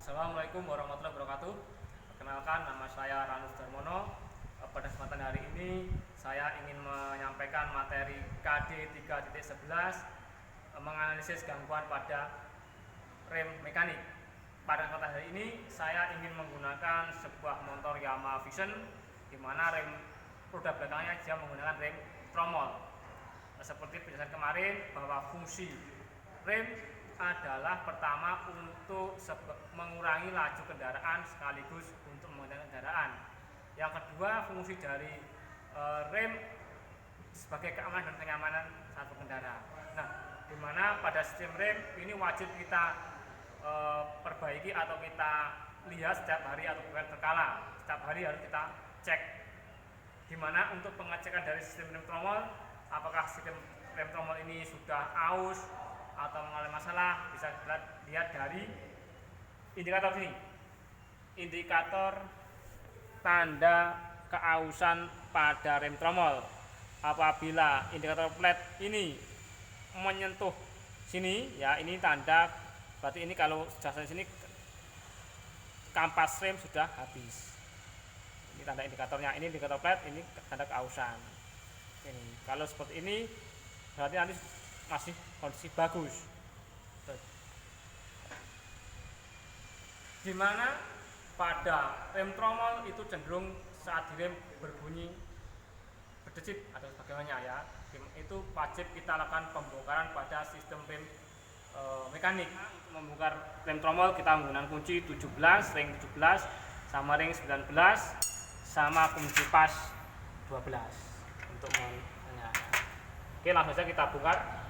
Assalamualaikum warahmatullahi wabarakatuh. Perkenalkan, nama saya Ranus Darmono. Pada kesempatan hari ini saya ingin menyampaikan materi KD 3.11 menganalisis gangguan pada rem mekanik. Pada kesempatan hari ini saya ingin menggunakan sebuah motor Yamaha Vision di mana rem roda belakangnya dia menggunakan rem tromol. Seperti penjelasan kemarin bahwa fungsi rem adalah pertama untuk mengurangi laju kendaraan sekaligus untuk mengendalikan kendaraan. Yang kedua, fungsi dari rem sebagai keamanan dan kenyamanan saat berkendara. Nah, di mana pada sistem rem ini wajib kita perbaiki atau kita lihat setiap hari atau bukan berkala. Setiap hari harus kita cek. Di mana untuk pengecekan dari sistem rem tromol, apakah sistem rem tromol ini sudah aus atau mengalami masalah, bisa kita lihat dari indikator ini, indikator tanda keausan pada rem tromol. Apabila indikator flat ini menyentuh sini, ya ini tanda, berarti ini kalau sudah sampai sini kampas rem sudah habis. Ini tanda indikatornya, ini indikator flat, ini tanda keausan. Ini kalau seperti ini berarti nanti masih kondisi bagus. Dimana pada rem tromol itu cenderung saat direm berbunyi berdecit atau sebagainya ya, itu wajib kita lakukan pembongkaran pada sistem rem mekanik. Untuk membongkar rem tromol kita menggunakan kunci 17, ring 17 sama ring 19 sama kunci pas 12 untuk menanya. Oke, langsung saja kita bongkar.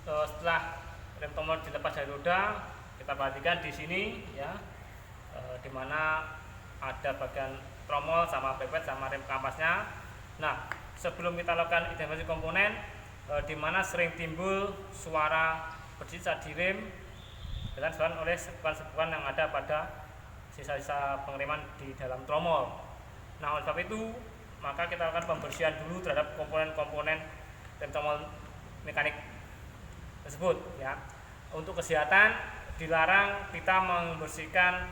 Setelah rem tromol dilepas dari roda, kita perhatikan di sini ya, di mana ada bagian tromol sama pepet sama rem kampasnya. Nah, sebelum kita lakukan identifikasi komponen, di mana sering timbul suara berdecit saat direm dan disebabkan oleh sebuah-sebuah yang ada pada sisa-sisa pengereman di dalam tromol. Nah, oleh sebab itu maka kita lakukan pembersihan dulu terhadap komponen-komponen rem tromol mekanik tersebut ya. Untuk kesehatan dilarang kita membersihkan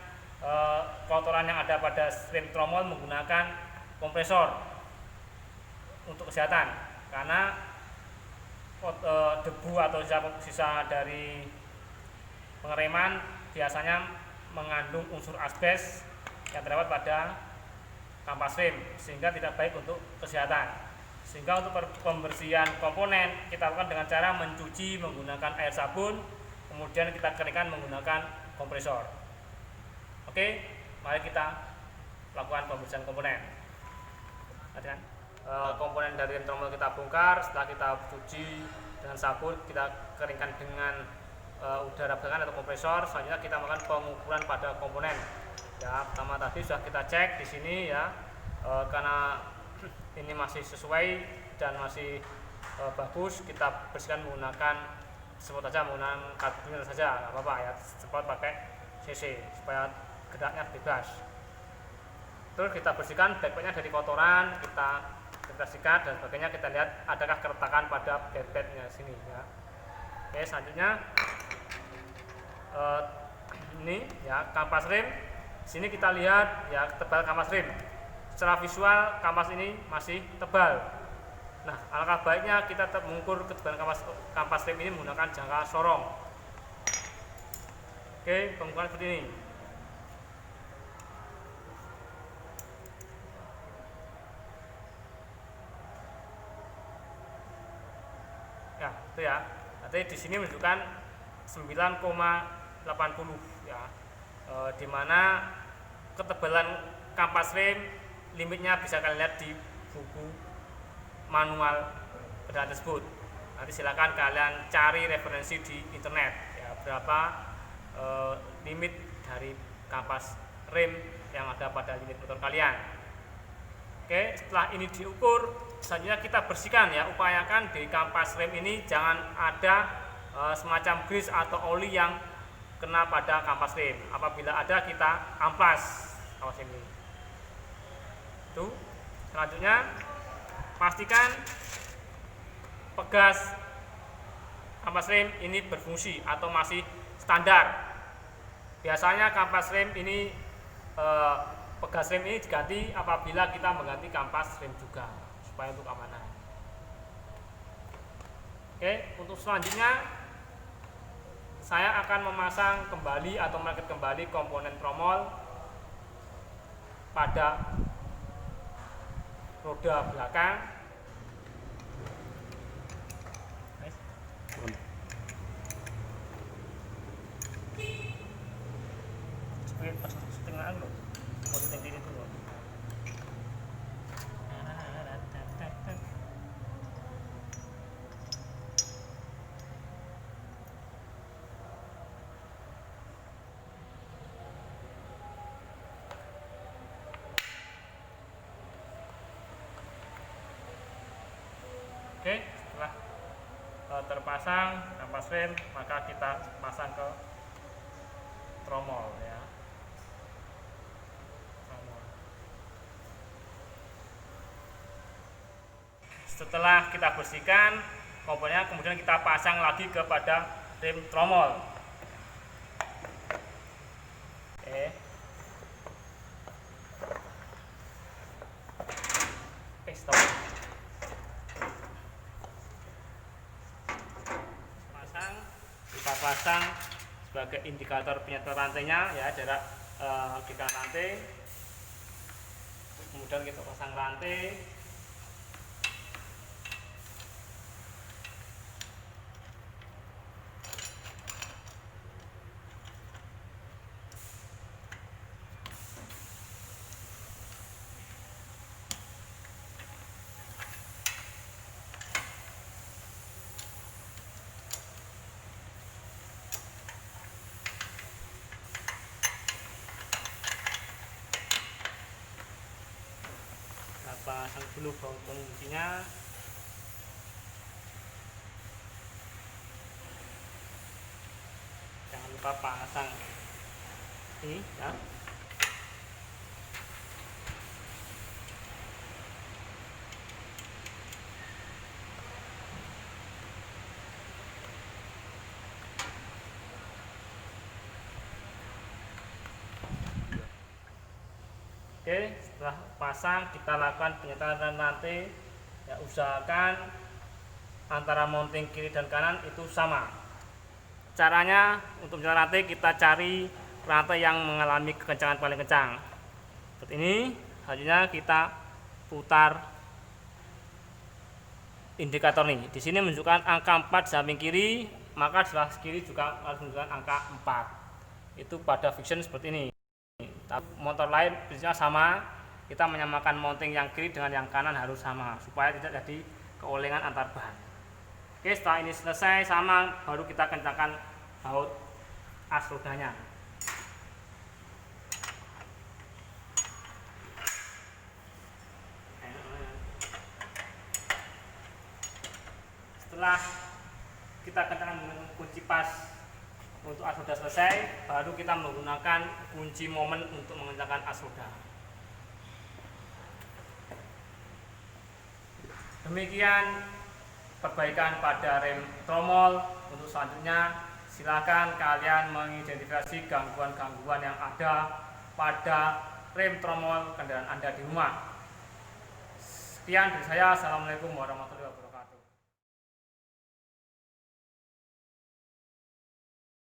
kotoran yang ada pada rem tromol menggunakan kompresor untuk kesehatan, karena debu atau sisa dari pengereman biasanya mengandung unsur asbes yang terdapat pada kampas rem sehingga tidak baik untuk kesehatan. Sehingga untuk pembersihan komponen kita lakukan dengan cara mencuci menggunakan air sabun, kemudian kita keringkan menggunakan kompresor. Oke, mari kita lakukan pembersihan komponen. Komponen dari rem tromol kita bongkar, setelah kita cuci dengan sabun, kita keringkan dengan udara belakang atau kompresor. Selanjutnya kita melakukan pengukuran pada komponen. Ya, pertama tadi sudah kita cek di sini ya, karena ini masih sesuai dan masih bagus, kita bersihkan menggunakan semprot saja, menggunakan karbonil saja, nggak apa-apa ya, semprot pakai CC supaya geraknya bebas. Terus kita bersihkan backpadnya dari kotoran, kita sikat dan sebagainya, kita lihat adakah keretakan pada backpadnya sini ya. Oke, selanjutnya ini ya kampas rem. Sini kita lihat ya tebal kampas rem. Secara visual kampas ini masih tebal. Nah, alangkah baiknya kita tetap mengukur ketebalan kampas rem ini menggunakan jangka sorong. Oke, pengukuran seperti ini. Ya, itu ya. Nanti di sini menunjukkan 9,80 ya. Di mana ketebalan kampas rem limitnya bisa kalian lihat di buku manual kendaraan tersebut. Nanti silakan kalian cari referensi di internet ya, berapa limit dari kampas rem yang ada pada unit motor kalian. Oke, setelah ini diukur, selanjutnya kita bersihkan ya, upayakan di kampas rem ini jangan ada semacam grease atau oli yang kena pada kampas rem. Apabila ada, kita amplas kampas rem ini. Itu. Selanjutnya pastikan pegas kampas rem ini berfungsi atau masih standar. Biasanya kampas rem ini pegas rem ini diganti apabila kita mengganti kampas rem juga, supaya untuk keamanan. Oke, untuk selanjutnya saya akan memasang kembali atau merakit kembali komponen tromol pada roda belakang. Setengah loh, mau ditenggiri dulu. Oke, setelah terpasang kampas rem, maka kita pasang ke tromol ya. Setelah kita bersihkan komponennya, kemudian kita pasang lagi kepada rem tromol. Oke. Stop. Kita pasang sebagai indikator penyatuan rantainya ya, jarak gigitan rantai. Kemudian kita pasang rantai. Pasang dulu baut penguncinya. Jangan lupa pasang ini ya. Oke, setelah pasang kita lakukan penyetakan rantai ya, usahakan antara mounting kiri dan kanan itu sama. Caranya untuk menyetar rantai, kita cari rantai yang mengalami kekencangan paling kencang seperti ini. Selanjutnya kita putar indikator nih. Di sini menunjukkan angka 4 samping kiri, maka sebelah kiri juga harus menunjukkan angka 4. Itu pada fiction seperti ini. Motor lain prinsipnya sama, kita menyamakan mounting yang kiri dengan yang kanan harus sama supaya tidak jadi keolengan antar bahan. Oke, setelah ini selesai sama, baru kita kencangkan baut as rodanya. Setelah kita kencangkan dengan kunci pas untuk as roda selesai, baru kita menggunakan kunci momen untuk mengencangkan as roda. Demikian perbaikan pada rem tromol. Untuk selanjutnya, silakan kalian mengidentifikasi gangguan-gangguan yang ada pada rem tromol kendaraan Anda di rumah. Sekian dari saya. Assalamualaikum warahmatullahi wabarakatuh.